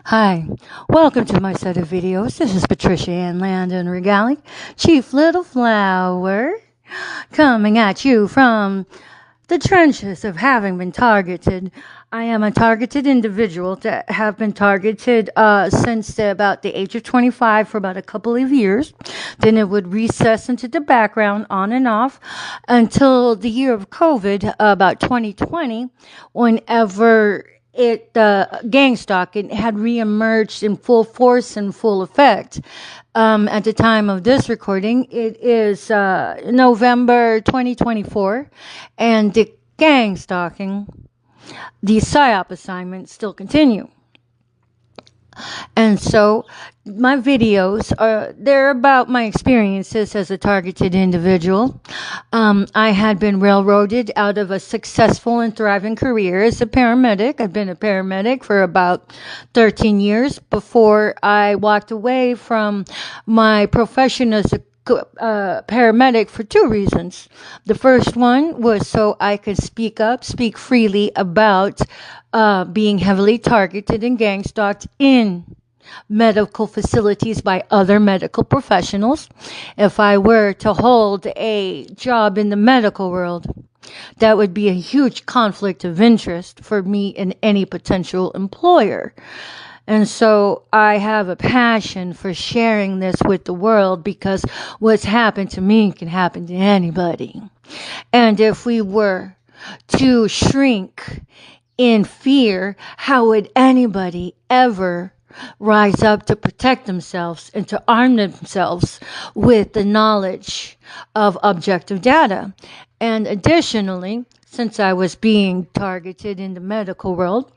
Hi, welcome to my set of videos. This is Patricia Ann Landon Regali, Chief Little Flower, coming at you from the trenches of having been targeted. I am a targeted individual that have been targeted since about the age of 25 for about a couple of years. Then it would recess into the background on and off until the year of COVID, about 2020, whenever gang stalking had reemerged in full force and full effect. At the time of this recording, it is November 2024, and the gang stalking, the PSYOP assignments still continue. And so my videos they're about my experiences as a targeted individual. I had been railroaded out of a successful and thriving career as a paramedic. I've been a paramedic for about 13 years before I walked away from my profession as a paramedic for two reasons. The first one was so I could speak freely about being heavily targeted and gang stalked in medical facilities by other medical professionals. If I were to hold a job in the medical world, that would be a huge conflict of interest for me and any potential employer. And so I have a passion for sharing this with the world because what's happened to me can happen to anybody. And if we were to shrink in fear, how would anybody ever rise up to protect themselves and to arm themselves with the knowledge of objective data? And additionally, since I was being targeted in the medical world,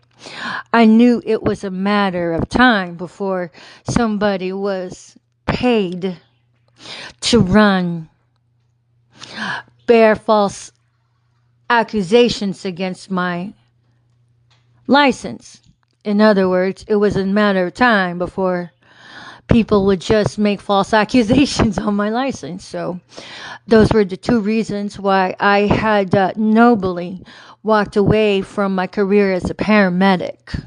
I knew it was a matter of time before somebody was paid to bear false accusations against my license. In other words, it was a matter of time before people would just make false accusations on my license. So those were the two reasons why I had nobly walked away from my career as a paramedic.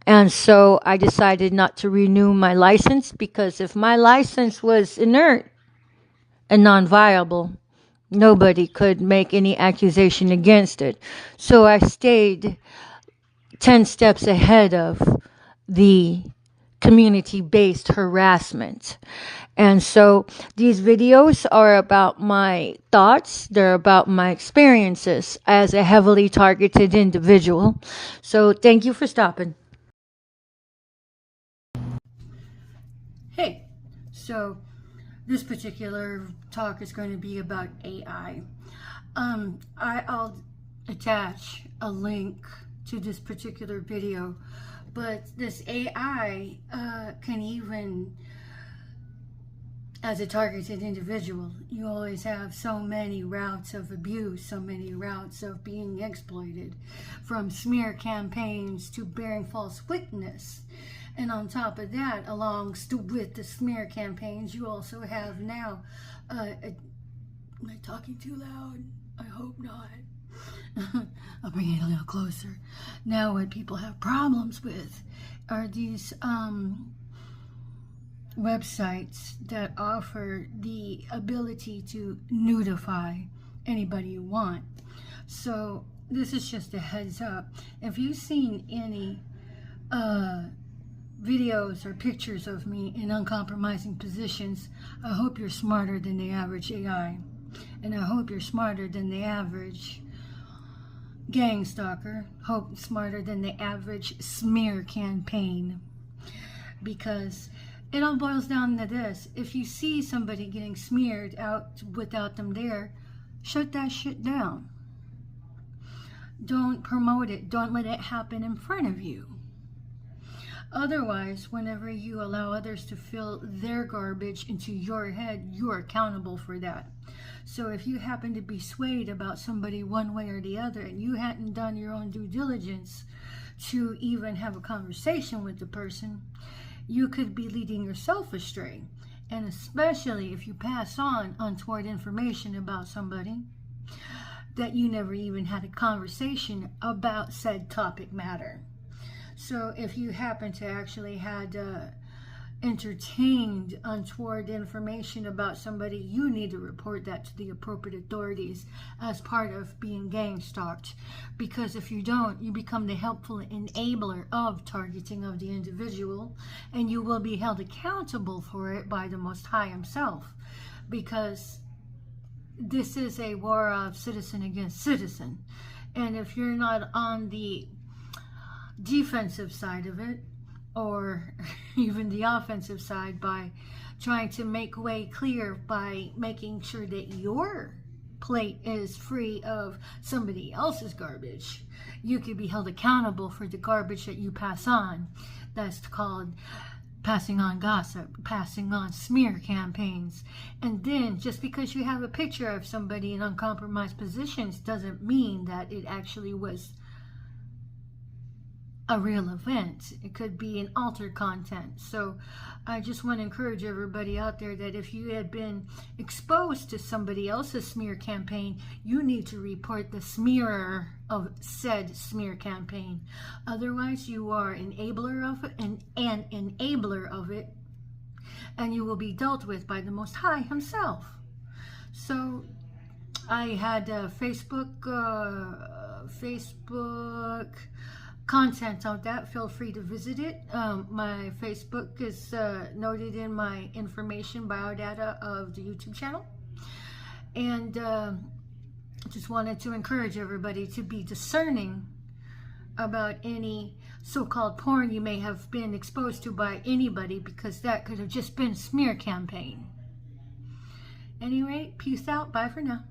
And so I decided not to renew my license, because if my license was inert and non-viable, nobody could make any accusation against it. So I stayed 10 steps ahead of the community-based harassment. And so these videos are about my thoughts. They're about my experiences as a heavily targeted individual. So thank you for stopping. Hey, so this particular talk is going to be about AI. I'll attach a link to this particular video, but this AI can even, as a targeted individual, you always have so many routes of abuse, so many routes of being exploited, from smear campaigns to bearing false witness. And on top of that, along with the smear campaigns, you also have now, am I talking too loud? I hope not. I'll bring it a little closer. Now what people have problems with are these websites that offer the ability to NUDIFY anybody you want. So this is just a heads up. If you've seen any videos or pictures of me in uncompromising positions, I hope you're smarter than the average AI. And I hope you're smarter than the average gang stalker. Hope smarter than the average smear campaign. Because it all boils down to this. If you see somebody getting smeared out without them there, shut that shit down. Don't promote it. Don't let it happen in front of you. Otherwise, whenever you allow others to fill their garbage into your head, you're accountable for that. So if you happen to be swayed about somebody one way or the other, and you hadn't done your own due diligence to even have a conversation with the person, you could be leading yourself astray. And especially if you pass on untoward information about somebody that you never even had a conversation about said topic matter. So if you happen to actually had entertained untoward information about somebody, you need to report that to the appropriate authorities as part of being gang stalked. Because if you don't, you become the helpful enabler of targeting of the individual, and you will be held accountable for it by the Most High Himself. Because this is a war of citizen against citizen. And if you're not on the defensive side of it, or even the offensive side, by trying to make way clear by making sure that your plate is free of somebody else's garbage, you could be held accountable for the garbage that you pass on. That's called passing on gossip, passing on smear campaigns. And then just because you have a picture of somebody in uncompromised positions doesn't mean that it actually was a real event. It could be an altered content. So I just want to encourage everybody out there that if you had been exposed to somebody else's smear campaign, you need to report the smearer of said smear campaign. Otherwise, you are an enabler of it, an enabler of it, and you will be dealt with by the Most High Himself. So I had Facebook content on that. Feel free to visit it. My Facebook is noted in my information biodata of the YouTube channel. And just wanted to encourage everybody to be discerning about any so-called porn you may have been exposed to by anybody, because that could have just been a smear campaign. Anyway, peace out. Bye for now.